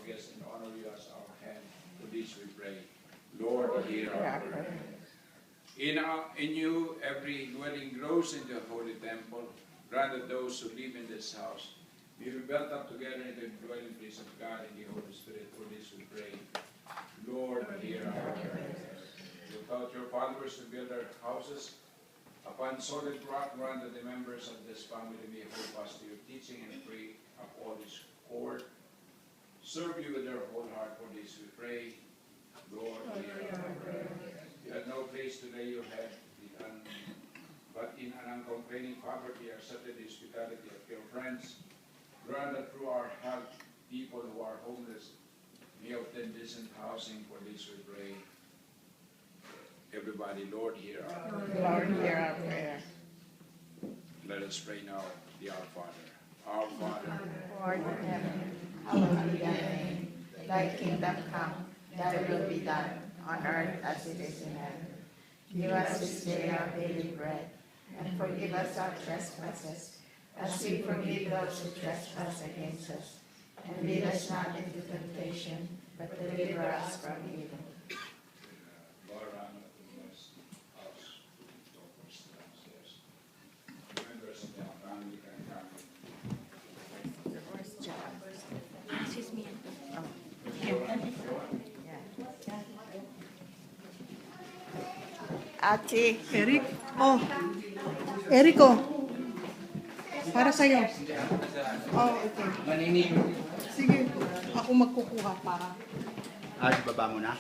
guests and honor you as our hand. For this we pray. Lord, hear our prayer. In you, every dwelling grows into a holy temple. Grant that those who live in this house be built up together in the dwelling place of God and the Holy Spirit. For this we pray. Lord, hear our prayer. You taught your followers to build their houses upon solid rock. Grant that the members of this family may hold fast to your teaching and pray upon this court. Serve you with their whole heart. For this we pray. Lord, hear our prayer. You had no place to lay your head, but in an uncomplaining poverty accepted the hospitality of your friends. Grant that through our help, people who are homeless may obtain decent housing. For this we pray. Everybody, Lord, hear our prayer. Lord, hear our prayer. Let us pray now, the Our Father. Our Father, Who art in heaven, hallowed be thy name. Thy kingdom come, thy will be done, on earth as it is in heaven. Give us this day our daily bread, and forgive us our trespasses, as we forgive those who trespass against us. And lead us not into temptation, but deliver us from evil. Lord, I'm not the most house, downstairs. Members of our family can come. Excuse me. Ate. Eric? Oh. Erico. Para sa'yo. Oh, okay. Maninigo. Sige. Ako magkukuha para. Baba mo na.